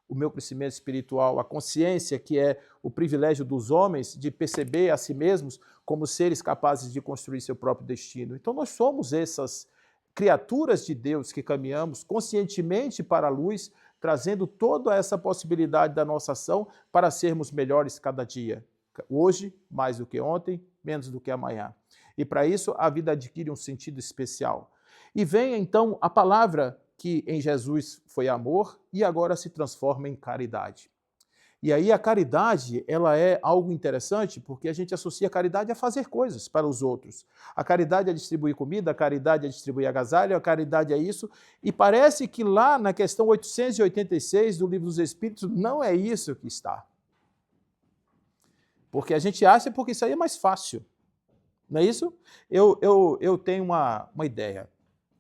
O meu crescimento espiritual, a consciência, que é o privilégio dos homens de perceber a si mesmos como seres capazes de construir seu próprio destino. Então, nós somos essas criaturas de Deus que caminhamos conscientemente para a luz, trazendo toda essa possibilidade da nossa ação para sermos melhores cada dia. Hoje, mais do que ontem, menos do que amanhã. E para isso, a vida adquire um sentido especial. E vem, então, a palavra que em Jesus foi amor e agora se transforma em caridade. E aí a caridade, ela é algo interessante porque a gente associa a caridade a fazer coisas para os outros. A caridade é distribuir comida, a caridade é distribuir agasalho, a caridade é isso. E parece que lá na questão 886 do Livro dos Espíritos não é isso que está. Porque a gente acha porque isso aí é mais fácil. Não é isso? Eu tenho uma ideia,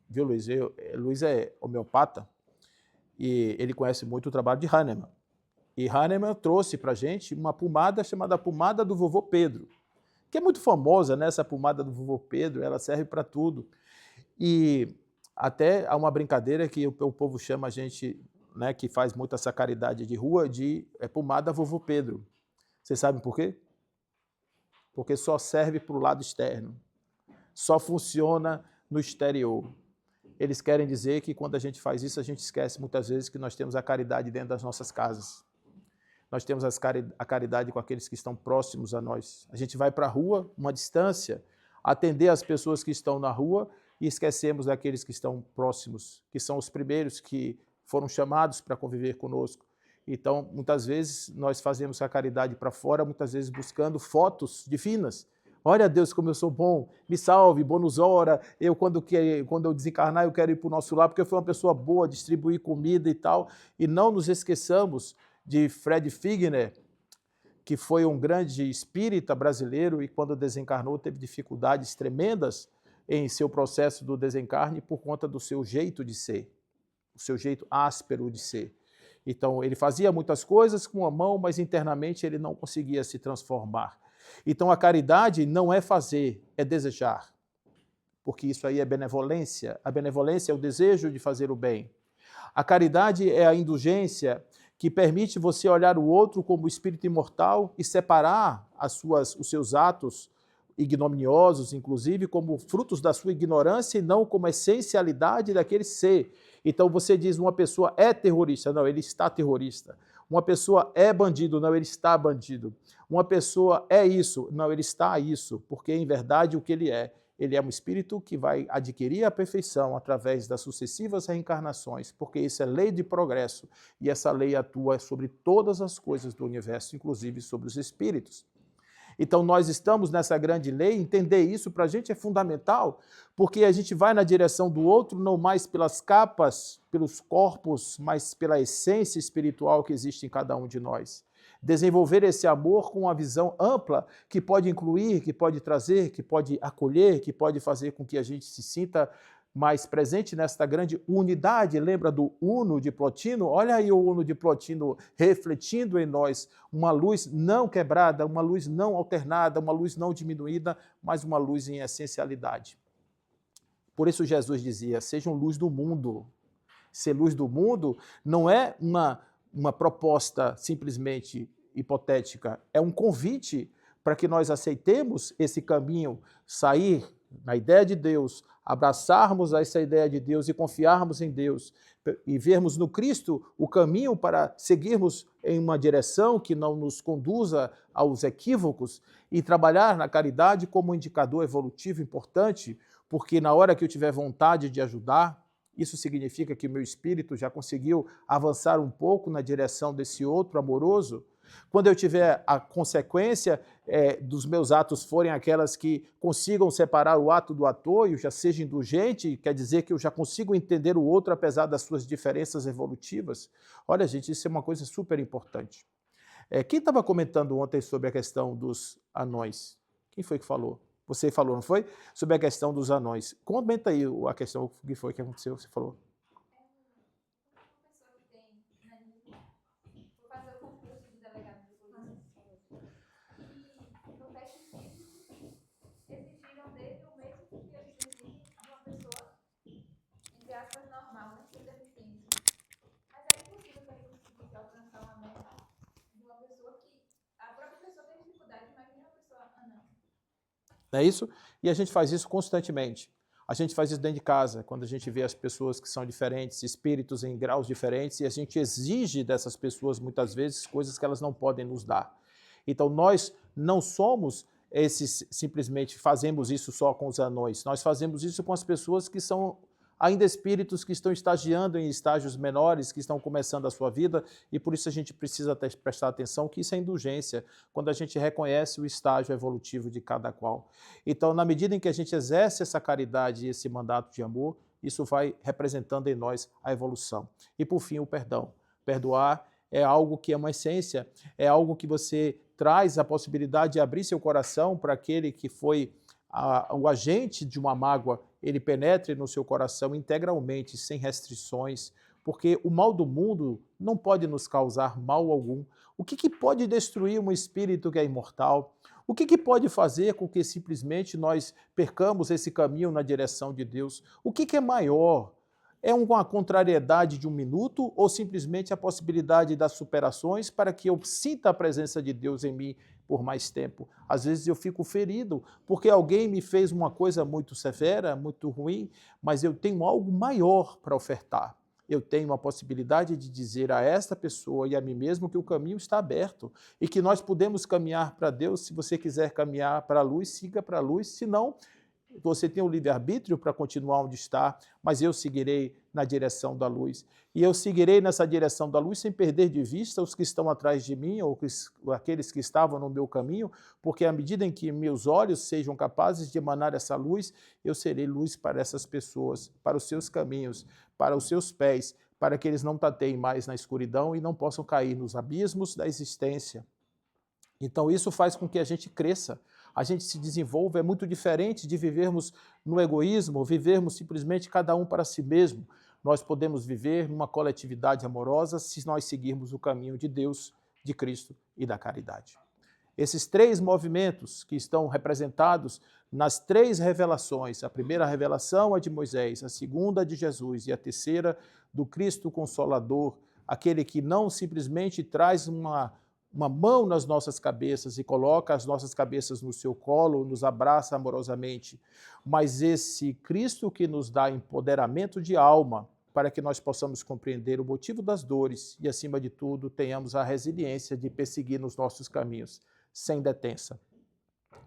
viu, Luiz? Luiz é homeopata e ele conhece muito o trabalho de Hahnemann. E Hahnemann trouxe para a gente uma pomada chamada pomada do vovô Pedro, que é muito famosa, né? Essa pomada do vovô Pedro, ela serve para tudo. E até há uma brincadeira que o povo chama a gente, né, que faz muito essa caridade de rua, de pomada vovô Pedro. Vocês sabem por quê? Porque só serve para o lado externo, só funciona no exterior. Eles querem dizer que quando a gente faz isso, a gente esquece muitas vezes que nós temos a caridade dentro das nossas casas. Nós temos a caridade com aqueles que estão próximos a nós. A gente vai para a rua, uma distância, atender as pessoas que estão na rua e esquecemos daqueles que estão próximos, que são os primeiros que foram chamados para conviver conosco. Então, muitas vezes, nós fazemos a caridade para fora, muitas vezes buscando fotos divinas. Olha, Deus, como eu sou bom, me salve, bonus hora, quando eu desencarnar, eu quero ir para o nosso lar, porque eu fui uma pessoa boa, distribuir comida e tal. E não nos esqueçamos de Fred Figner, que foi um grande espírita brasileiro e quando desencarnou teve dificuldades tremendas em seu processo do desencarne por conta do seu jeito de ser, o seu jeito áspero de ser. Então, ele fazia muitas coisas com a mão, mas internamente ele não conseguia se transformar. Então, a caridade não é fazer, é desejar, porque isso aí é benevolência. A benevolência é o desejo de fazer o bem. A caridade é a indulgência que permite você olhar o outro como espírito imortal e separar os seus atos ignominiosos, inclusive, como frutos da sua ignorância e não como essencialidade daquele ser. Então você diz, uma pessoa é terrorista, não, ele está terrorista. Uma pessoa é bandido, não, ele está bandido. Uma pessoa é isso, não, ele está isso, porque em verdade o que ele é um espírito que vai adquirir a perfeição através das sucessivas reencarnações, porque isso é lei de progresso e essa lei atua sobre todas as coisas do universo, inclusive sobre os espíritos. Então nós estamos nessa grande lei, entender isso para a gente é fundamental, porque a gente vai na direção do outro não mais pelas capas, pelos corpos, mas pela essência espiritual que existe em cada um de nós. Desenvolver esse amor com uma visão ampla que pode incluir, que pode trazer, que pode acolher, que pode fazer com que a gente se sinta mais presente nesta grande unidade. Lembra do Uno de Plotino? Olha aí o Uno de Plotino refletindo em nós uma luz não quebrada, uma luz não alternada, uma luz não diminuída, mas uma luz em essencialidade. Por isso Jesus dizia, sejam luz do mundo. Ser luz do mundo não é uma proposta simplesmente hipotética, é um convite para que nós aceitemos esse caminho, sair na ideia de Deus, abraçarmos essa ideia de Deus e confiarmos em Deus e vermos no Cristo o caminho para seguirmos em uma direção que não nos conduza aos equívocos e trabalhar na caridade como um indicador evolutivo importante, porque na hora que eu tiver vontade de ajudar, isso significa que o meu espírito já conseguiu avançar um pouco na direção desse outro amoroso. Quando eu tiver a consequência dos meus atos forem aquelas que consigam separar o ato do ator e eu já seja indulgente, quer dizer que eu já consigo entender o outro apesar das suas diferenças evolutivas. Olha, gente, isso é uma coisa super importante. Quem estava comentando ontem sobre a questão dos anões? Quem foi que falou? Você falou, não foi? Sobre a questão dos anões. Comenta aí a questão que foi que aconteceu, você falou. Não é isso? E a gente faz isso constantemente. A gente faz isso dentro de casa, quando a gente vê as pessoas que são diferentes, espíritos em graus diferentes, e a gente exige dessas pessoas, muitas vezes, coisas que elas não podem nos dar. Então, nós não somos esses, simplesmente fazemos isso só com os anões, nós fazemos isso com as pessoas que são ainda espíritos que estão estagiando em estágios menores, que estão começando a sua vida, e por isso a gente precisa prestar atenção que isso é indulgência, quando a gente reconhece o estágio evolutivo de cada qual. Então, na medida em que a gente exerce essa caridade e esse mandato de amor, isso vai representando em nós a evolução. E, por fim, o perdão. Perdoar é algo que é uma essência, é algo que você traz a possibilidade de abrir seu coração para aquele que foi o agente de uma mágoa, ele penetre no seu coração integralmente, sem restrições, porque o mal do mundo não pode nos causar mal algum. O que pode destruir um espírito que é imortal? O que pode fazer com que simplesmente nós percamos esse caminho na direção de Deus? O que é maior? É uma contrariedade de um minuto ou simplesmente a possibilidade das superações para que eu sinta a presença de Deus em mim por mais tempo? Às vezes eu fico ferido porque alguém me fez uma coisa muito severa, muito ruim, mas eu tenho algo maior para ofertar. Eu tenho a possibilidade de dizer a esta pessoa e a mim mesmo que o caminho está aberto e que nós podemos caminhar para Deus. Se você quiser caminhar para a luz, siga para a luz, se não, você tem o livre-arbítrio para continuar onde está, mas eu seguirei na direção da luz. E eu seguirei nessa direção da luz sem perder de vista os que estão atrás de mim ou aqueles que estavam no meu caminho, porque à medida em que meus olhos sejam capazes de emanar essa luz, eu serei luz para essas pessoas, para os seus caminhos, para os seus pés, para que eles não tateiem mais na escuridão e não possam cair nos abismos da existência. Então isso faz com que a gente cresça, a gente se desenvolva. É muito diferente de vivermos no egoísmo, vivermos simplesmente cada um para si mesmo. Nós podemos viver numa coletividade amorosa se nós seguirmos o caminho de Deus, de Cristo e da caridade. Esses três movimentos que estão representados nas três revelações, a primeira revelação é de Moisés, a segunda de Jesus e a terceira do Cristo Consolador, aquele que não simplesmente traz uma mão nas nossas cabeças e coloca as nossas cabeças no seu colo, nos abraça amorosamente, mas esse Cristo que nos dá empoderamento de alma para que nós possamos compreender o motivo das dores e, acima de tudo, tenhamos a resiliência de perseguir nos nossos caminhos, sem detença,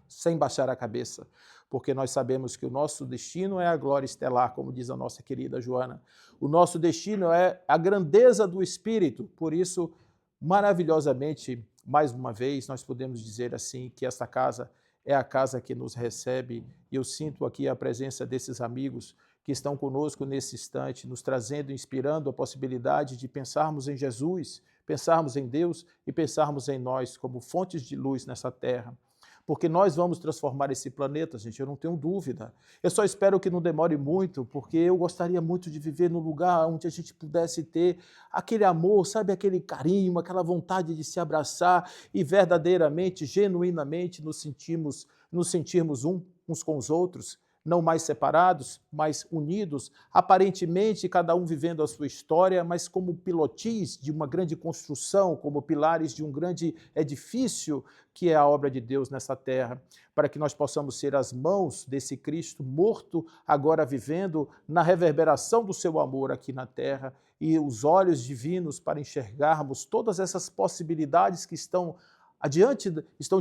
sem baixar a cabeça, porque nós sabemos que o nosso destino é a glória estelar, como diz a nossa querida Joana. O nosso destino é a grandeza do Espírito, por isso, maravilhosamente, mais uma vez, nós podemos dizer assim que esta casa é a casa que nos recebe, e eu sinto aqui a presença desses amigos que estão conosco nesse instante, nos trazendo, inspirando a possibilidade de pensarmos em Jesus, pensarmos em Deus e pensarmos em nós como fontes de luz nessa terra. Porque nós vamos transformar esse planeta, gente, eu não tenho dúvida. Eu só espero que não demore muito, porque eu gostaria muito de viver num lugar onde a gente pudesse ter aquele amor, sabe, aquele carinho, aquela vontade de se abraçar e verdadeiramente, genuinamente nos sentirmos uns com os outros, não mais separados, mas unidos, aparentemente cada um vivendo a sua história, mas como pilotis de uma grande construção, como pilares de um grande edifício que é a obra de Deus nessa terra, para que nós possamos ser as mãos desse Cristo morto, agora vivendo na reverberação do seu amor aqui na terra, e os olhos divinos para enxergarmos todas essas possibilidades que estão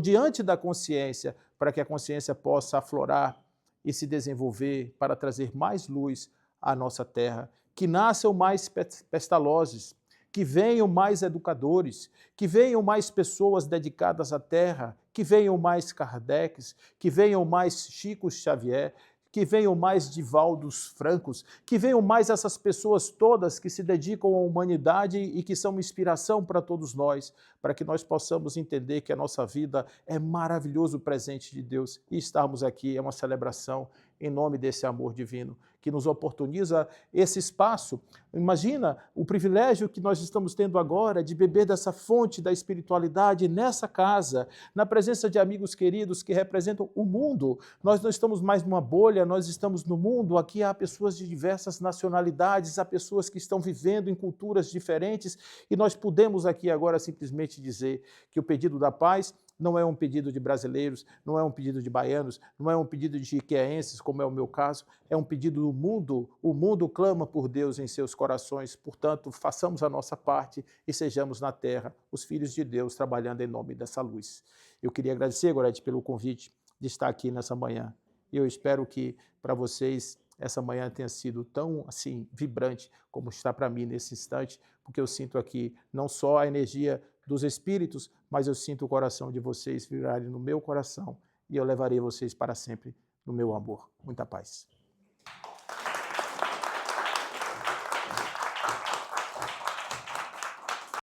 diante da consciência, para que a consciência possa aflorar e se desenvolver para trazer mais luz à nossa terra. Que nasçam mais pestalozes, que venham mais educadores, que venham mais pessoas dedicadas à terra, que venham mais Kardecs, que venham mais Chico Xavier, que venham mais Divaldos Francos, que venham mais essas pessoas todas que se dedicam à humanidade e que são inspiração para todos nós, para que nós possamos entender que a nossa vida é maravilhoso presente de Deus e estarmos aqui é uma celebração em nome desse amor divino que nos oportuniza esse espaço. Imagina o privilégio que nós estamos tendo agora de beber dessa fonte da espiritualidade nessa casa, na presença de amigos queridos que representam o mundo. Nós não estamos mais numa bolha, nós estamos no mundo. Aqui há pessoas de diversas nacionalidades, há pessoas que estão vivendo em culturas diferentes e nós podemos aqui agora simplesmente dizer que o pedido da paz não é um pedido de brasileiros, não é um pedido de baianos, não é um pedido de jiqueenses, como é o meu caso, é um pedido do mundo. O mundo clama por Deus em seus corações, portanto, façamos a nossa parte e sejamos na terra os filhos de Deus trabalhando em nome dessa luz. Eu queria agradecer, Gorete, pelo convite de estar aqui nessa manhã. Eu espero que para vocês essa manhã tenha sido tão assim vibrante como está para mim nesse instante, porque eu sinto aqui não só a energia dos espíritos, mas eu sinto o coração de vocês virarem no meu coração e eu levarei vocês para sempre no meu amor. Muita paz.